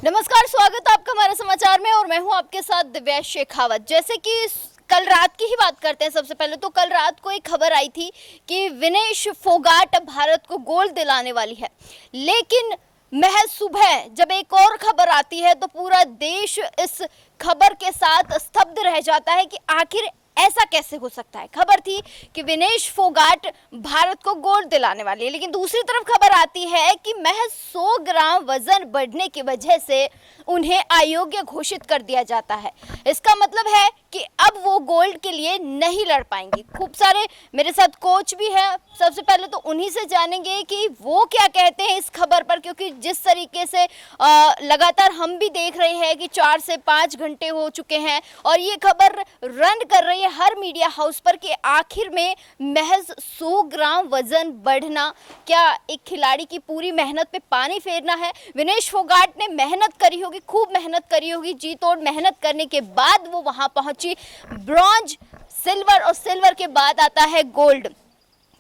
नमस्कार, स्वागत है आपका हमारे समाचार में और मैं हूं आपके साथ दिव्या शेखावत। जैसे कि कल रात की ही बात करते हैं। सबसे पहले तो कल रात को एक खबर आई थी कि विनेश फोगाट अब भारत को गोल्ड दिलाने वाली है, लेकिन महज सुबह जब एक और खबर आती है तो पूरा देश इस खबर के साथ स्तब्ध रह जाता है कि आखिर ऐसा कैसे हो सकता है। खबर थी कि विनेश फोगाट भारत को गोल्ड दिलाने वाली है, लेकिन दूसरी तरफ खबर आती है कि महज 100 ग्राम वजन बढ़ने की वजह से उन्हें अयोग्य घोषित कर दिया जाता है। इसका मतलब है कि अब वो गोल्ड के लिए नहीं लड़ पाएंगी। खूब सारे मेरे साथ कोच भी हैं, सबसे पहले तो उन्हीं से जानेंगे कि वो क्या कहते हैं इस खबर पर, क्योंकि जिस तरीके से लगातार हम भी देख रहे हैं कि 4 से 5 घंटे हो चुके हैं और ये खबर रन कर रही है हर मीडिया हाउस पर कि आखिर में महज 100 ग्राम वजन बढ़ना क्या एक खिलाड़ी की पूरी मेहनत पे पानी फेरना है। विनेश फोगाट ने मेहनत करी होगी, खूब मेहनत करी होगी, जी तोड़ मेहनत करने के बाद वो वहां पहुंची। ब्रॉन्ज, सिल्वर और सिल्वर के बाद आता है गोल्ड।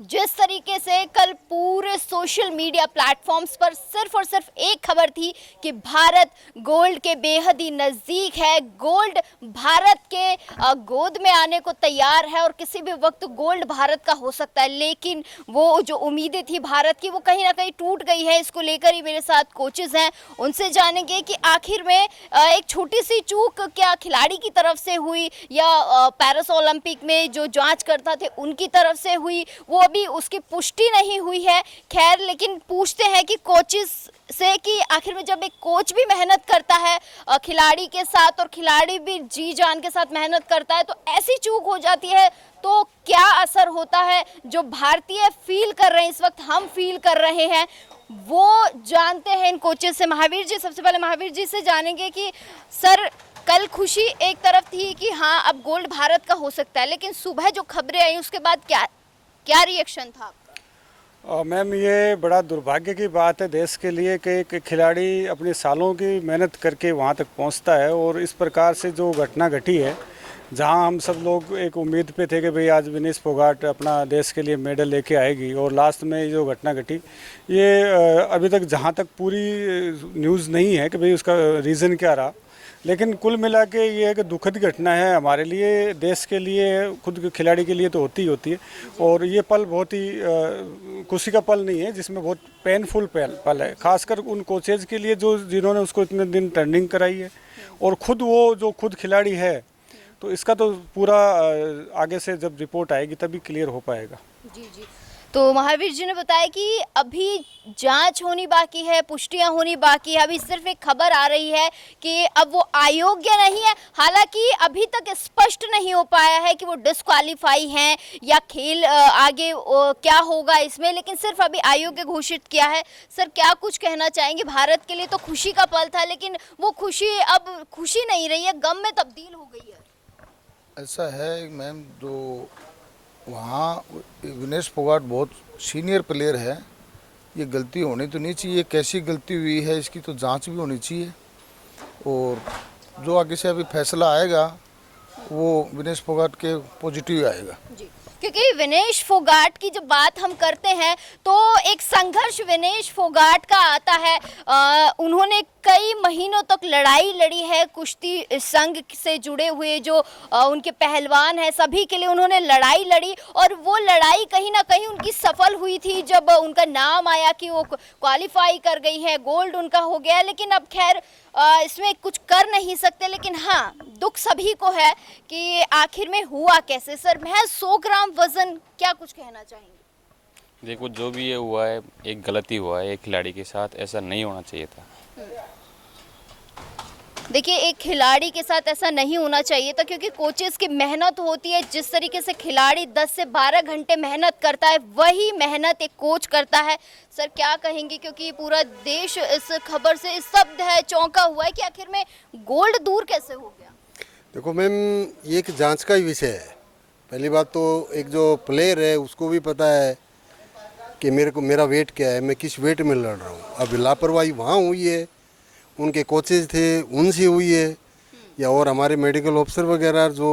जिस तरीके से कल पूरे सोशल मीडिया प्लेटफॉर्म्स पर सिर्फ और सिर्फ एक खबर थी कि भारत गोल्ड के बेहद ही नज़दीक है, गोल्ड भारत के गोद में आने को तैयार है और किसी भी वक्त गोल्ड भारत का हो सकता है, लेकिन वो जो उम्मीदें थी भारत की वो कहीं ना कहीं टूट गई है। इसको लेकर ही मेरे साथ कोचेस हैं, उनसे जानेंगे कि आखिर में एक छोटी सी चूक क्या खिलाड़ी की तरफ से हुई या पेरिस ओलंपिक में जो जाँच करता थे उनकी तरफ से हुई, वो अभी उसकी पुष्टि नहीं हुई है। खैर, लेकिन पूछते हैं कि कोचेस से कि आखिर में जब एक कोच भी मेहनत करता है खिलाड़ी के साथ और खिलाड़ी भी जी जान के साथ मेहनत करता है तो ऐसी चूक हो जाती है तो क्या असर होता है। जो भारतीय फील कर रहे हैं इस वक्त, हम फील कर रहे हैं, वो जानते हैं इन कोचेस से। महावीर जी, सबसे पहले महावीर जी से जानेंगे कि सर, कल खुशी एक तरफ थी कि हाँ अब गोल्ड भारत का हो सकता है, लेकिन सुबह जो खबरें आई उसके बाद क्या रिएक्शन था आपका? मैम, ये बड़ा दुर्भाग्य की बात है देश के लिए कि एक खिलाड़ी अपने सालों की मेहनत करके वहाँ तक पहुँचता है और इस प्रकार से जो घटना घटी है, जहाँ हम सब लोग एक उम्मीद पे थे कि भाई आज विनेश फोगाट अपना देश के लिए मेडल लेके आएगी और लास्ट में जो घटना घटी, ये अभी तक जहाँ तक पूरी न्यूज़ नहीं है कि भाई उसका रीज़न क्या रहा, लेकिन कुल मिला के ये एक दुखद घटना है हमारे लिए, देश के लिए, खुद खिलाड़ी के लिए तो होती है। और ये पल बहुत ही खुशी का पल नहीं है, जिसमें बहुत पेनफुल पल है, खासकर उन कोचेज के लिए जो जिन्होंने उसको इतने दिन ट्रेनिंग कराई है और खुद वो जो खुद खिलाड़ी है। तो इसका तो पूरा आगे से जब रिपोर्ट आएगी तभी क्लियर हो पाएगा। जी जी, तो महावीर जी ने बताया कि अभी जांच होनी बाकी है, पुष्टियां होनी बाकी है। अभी सिर्फ एक खबर आ रही है कि अब वो अयोग्य नहीं है, हालांकि अभी तक स्पष्ट नहीं हो पाया है कि वो डिस्क्वालीफाई हैं या खेल आगे क्या होगा इसमें, लेकिन सिर्फ अभी अयोग्य घोषित किया है। सर, क्या कुछ कहना चाहेंगे? भारत के लिए तो खुशी का पल था, लेकिन वो खुशी अब खुशी नहीं रही है, गम में तब्दील हो गई है। ऐसा है मैम, जो वहाँ विनेश फोगाट बहुत सीनियर प्लेयर है, ये गलती होनी तो नहीं चाहिए। कैसी गलती हुई है इसकी तो जांच भी होनी चाहिए और जो आगे से अभी फैसला आएगा वो विनेश फोगाट के पॉजिटिव आएगा जी, क्योंकि विनेश फोगाट की जब बात हम करते हैं तो एक संघर्ष विनेश फोगाट का आता है। उन्होंने कई महीनों तक लड़ाई लड़ी है, कुश्ती संघ से जुड़े हुए जो उनके पहलवान हैं सभी के लिए उन्होंने लड़ाई लड़ी और वो लड़ाई कहीं ना कहीं उनकी सफल हुई थी जब उनका नाम आया कि वो क्वालिफाई कर गई है, गोल्ड उनका हो गया। लेकिन अब खैर इसमें कुछ कर नहीं सकते, लेकिन हाँ, दुख सभी को है कि आखिर में हुआ कैसे। सर, महज 100 ग्राम वजन, क्या कुछ कहना चाहेंगे? देखो, जो भी ये हुआ है एक गलती हुआ है, एक खिलाड़ी के साथ ऐसा नहीं होना चाहिए था। देखिए, एक खिलाड़ी के साथ ऐसा नहीं होना चाहिए था क्योंकि कोचेस की मेहनत होती है। जिस तरीके से खिलाड़ी 10 से 12 घंटे मेहनत करता है वही मेहनत एक कोच करता है। सर, क्या कहेंगे, क्योंकि पूरा देश इस खबर से स्तब्ध है, चौंका हुआ है कि आखिर में गोल्ड दूर कैसे हो गया। देखो मैम, ये एक जांच का ही विषय है। पहली बात तो एक जो प्लेयर है उसको भी पता है कि मेरा वेट क्या है, मैं किस वेट में लड़ रहा हूँ। अब लापरवाही वहाँ हुई है, उनके कोचेज थे उनसे हुई है या और हमारे मेडिकल ऑफिसर वगैरह जो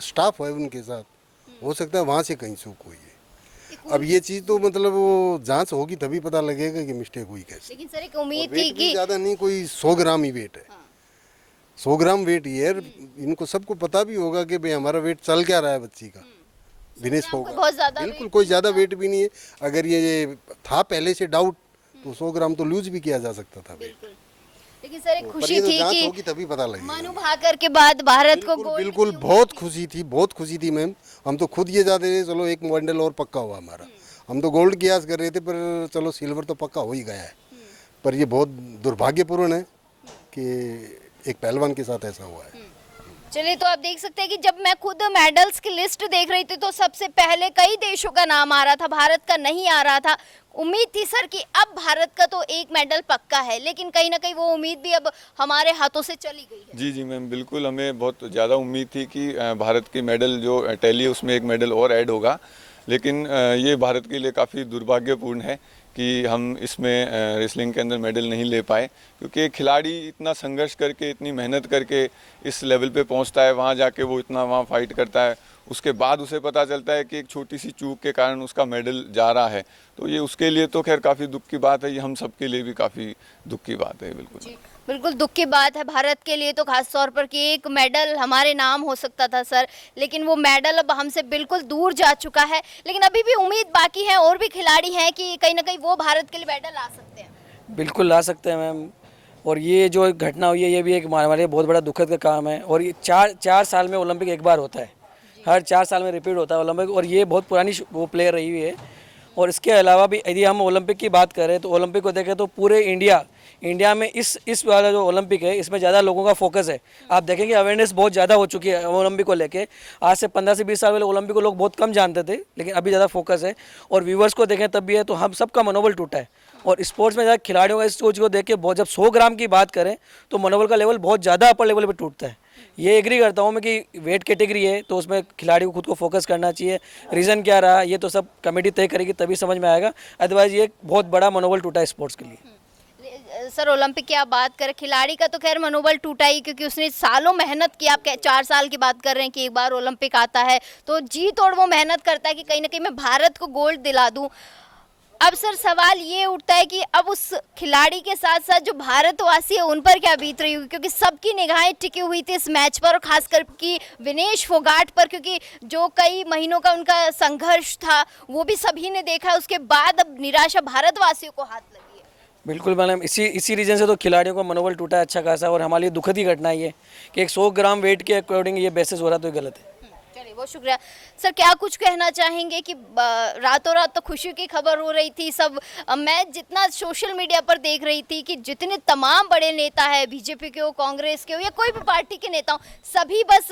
स्टाफ है उनके साथ, हो सकता है वहाँ से कहीं चूक हुई है। अब ये चीज़ तो मतलब वो जांच होगी तभी पता लगेगा कि मिस्टेक हुई कैसे। लेकिन सर एक उम्मीद थी वेट भी कि ज़्यादा नहीं, कोई 100 ग्राम ही वेट है। 100 ग्राम वेट ही है। इनको सबको पता भी होगा कि भाई हमारा वेट चल क्या रहा है बच्ची का। विनेश फोगाट बहुत ज्यादा बिल्कुल कोई ज़्यादा वेट भी नहीं है। अगर ये था पहले से डाउट तो 100 ग्राम तो लूज भी किया जा सकता था वेट। लेकिन सर एक पर खुशी ये तो थी जांच कि होगी तभी पता लगेगा। मनु भाकर के बाद भारत को गोल्ड बिल्कुल बहुत खुशी थी, बहुत खुशी थी मैम। हम तो खुद ये चाहते थे चलो एक मेडल और पक्का हुआ हमारा। हम तो गोल्ड की आस कर रहे थे पर चलो सिल्वर तो पक्का हो ही गया है। पर ये बहुत दुर्भाग्यपूर्ण है कि एक पहलवान के साथ ऐसा हुआ है। चलिए, तो आप देख सकते हैं कि जब मैं खुद मेडल्स की लिस्ट देख रही थी तो सबसे पहले कई देशों का नाम आ रहा था, भारत का नहीं आ रहा था। उम्मीद थी सर कि अब भारत का तो एक मेडल पक्का है, लेकिन कहीं ना कहीं वो उम्मीद भी अब हमारे हाथों से चली गई है। जी मैम, बिल्कुल हमें बहुत ज़्यादा उम्मीद थी कि भारत की मेडल जो टैली है उसमें एक मेडल और ऐड होगा, लेकिन ये भारत के लिए काफ़ी दुर्भाग्यपूर्ण है कि हम इसमें रेसलिंग के अंदर मेडल नहीं ले पाए, क्योंकि एक खिलाड़ी इतना संघर्ष करके इतनी मेहनत करके इस लेवल पे पहुंचता है, वहां जाके वो इतना वहां फाइट करता है, उसके बाद उसे पता चलता है कि एक छोटी सी चूक के कारण उसका मेडल जा रहा है। तो ये उसके लिए तो खैर काफ़ी दुख की बात है, ये हम सब के लिए भी काफ़ी दुख की बात है। बिल्कुल बिल्कुल दुख की बात है भारत के लिए तो खास तौर पर कि एक मेडल हमारे नाम हो सकता था सर, लेकिन वो मेडल अब हमसे बिल्कुल दूर जा चुका है। लेकिन अभी भी उम्मीद बाकी है, और भी खिलाड़ी हैं कि कहीं ना कहीं वो भारत के लिए मेडल ला सकते हैं। बिल्कुल ला सकते हैं मैम। और ये जो घटना हुई है ये भी एक हमारे लिए बहुत बड़ा दुखद का काम है। और ये चार साल में ओलंपिक एक बार होता है, हर 4 साल में रिपीट होता है ओलंपिक, और ये बहुत पुरानी वो प्लेयर रही हुई है। और इसके अलावा भी यदि हम ओलंपिक की बात करें तो ओलंपिक को देखें तो पूरे इंडिया में इस वाला जो ओलंपिक है इसमें ज़्यादा लोगों का फोकस है। आप देखेंगे अवेयरनेस बहुत ज़्यादा हो चुकी है ओलंपिक को लेके। आज से 15 से 20 साल पहले ओलंपिक को लोग बहुत कम जानते थे, लेकिन अभी ज़्यादा फोकस है। और व्यूवर्स को देखें तब भी है, तो हम सबका मनोबल टूटा है। और स्पोर्ट्स में ज़्यादा खिलाड़ियों का इस चीज़ को देख के बहुत, जब 100 ग्राम की बात करें तो मनोबल का लेवल बहुत ज़्यादा अपर लेवल पर टूटता है। ये एग्री करता हूँ मैं कि वेट कैटेगरी है तो उसमें खिलाड़ी को खुद को फोकस करना चाहिए। रीज़न क्या रहा ये तो सब कमेटी तय करेगी तभी समझ में आएगा, अदरवाइज ये बहुत बड़ा मनोबल टूटा है स्पोर्ट्स के लिए। सर ओलंपिक की आप बात करें, खिलाड़ी का तो खैर मनोबल टूटा ही, क्योंकि उसने सालों मेहनत की। आप 4 साल की बात कर रहे हैं कि एक बार ओलंपिक आता है तो जी तोड़ वो मेहनत करता है कि कहीं ना कहीं मैं भारत को गोल्ड दिला दूं। अब सर सवाल ये उठता है कि अब उस खिलाड़ी के साथ साथ जो भारतवासी है उन पर क्या बीत रही होगी, क्योंकि सबकी निगाहें टिकी हुई थी इस मैच पर, और खासकर कि विनेश फोगाट पर, क्योंकि जो कई महीनों का उनका संघर्ष था वो भी सभी ने देखा। उसके बाद अब निराशा भारतवासियों को हाथ लगी है। बिल्कुल मैडम, इसी रीज़न से तो खिलाड़ियों का मनोबल टूटा है अच्छा खासा। और हमारे लिए दुखद ही घटना है ये कि एक 100 ग्राम वेट के अकॉर्डिंग ये बेसिस हो रहा तो ये गलत है। चलिए बहुत शुक्रिया सर। क्या कुछ कहना चाहेंगे कि रातों रात तो खुशी की खबर हो रही थी सब। मैं जितना सोशल मीडिया पर देख रही थी कि जितने तमाम बड़े नेता है, बीजेपी के हो, कांग्रेस के हो या कोई भी पार्टी के नेता हो, सभी बस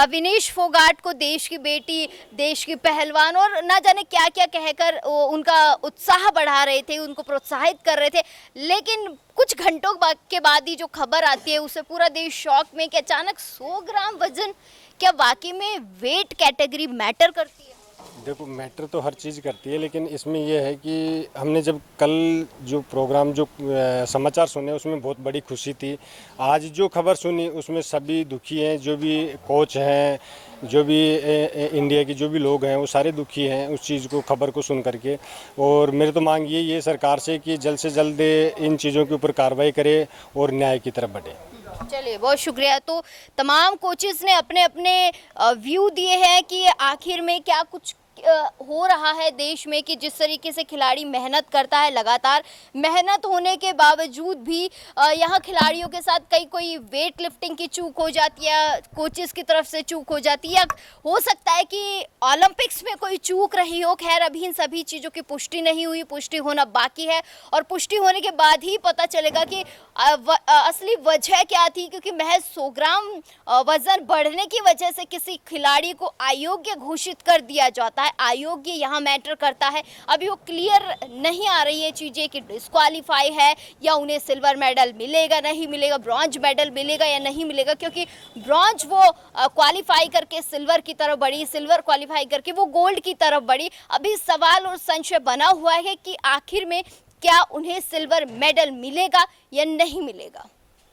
विनेश फोगाट को देश की बेटी, देश की पहलवान और ना जाने क्या क्या कहकर उनका उत्साह बढ़ा रहे थे, उनको प्रोत्साहित कर रहे थे। लेकिन कुछ घंटों के बाद ही जो खबर आती है उससे पूरा देश शॉक में कि अचानक 100 ग्राम वजन, क्या वाकई में वेट कैटेगरी मैटर करती है? देखो मैटर तो हर चीज़ करती है, लेकिन इसमें यह है कि हमने जब कल जो प्रोग्राम जो समाचार सुने उसमें बहुत बड़ी खुशी थी। आज जो खबर सुनी उसमें सभी दुखी हैं, जो भी कोच हैं, जो भी इंडिया के जो भी लोग हैं वो सारे दुखी हैं उस चीज़ को, खबर को सुन करके। और मेरी तो मांग यही है सरकार से कि जल्द से जल्द इन चीज़ों के ऊपर कार्रवाई करे और न्याय की तरफ बढ़े। चलिए बहुत शुक्रिया। तो तमाम कोचेस ने अपने अपने व्यू दिए हैं कि आखिर में क्या कुछ हो रहा है देश में, कि जिस तरीके से खिलाड़ी मेहनत करता है, लगातार मेहनत होने के बावजूद भी यहाँ खिलाड़ियों के साथ कोई वेट लिफ्टिंग की चूक हो जाती है, कोचेस की तरफ से चूक हो जाती है, या हो सकता है कि ओलंपिक्स में कोई चूक रही हो। खैर अभी इन सभी चीज़ों की पुष्टि नहीं हुई, पुष्टि होना बाकी है, और पुष्टि होने के बाद ही पता चलेगा कि असली वजह क्या थी। क्योंकि महज 100 ग्राम वजन बढ़ने की वजह से किसी खिलाड़ी को अयोग्य घोषित कर दिया जाता है, अयोग्य यहाँ मैटर करता है। अभी वो क्लियर नहीं आ रही है चीज़ें कि डिस्क्वालीफाई है या उन्हें सिल्वर मेडल मिलेगा नहीं मिलेगा, ब्रॉन्ज मेडल मिलेगा या नहीं मिलेगा, क्योंकि ब्रॉन्ज वो क्वालिफाई करके सिल्वर की तरफ बढ़ी, सिल्वर क्वालिफाई करके वो गोल्ड की तरफ बढ़ी। अभी सवाल और संशय बना हुआ है कि आखिर में क्या उन्हें सिल्वर मेडल मिलेगा या नहीं मिलेगा।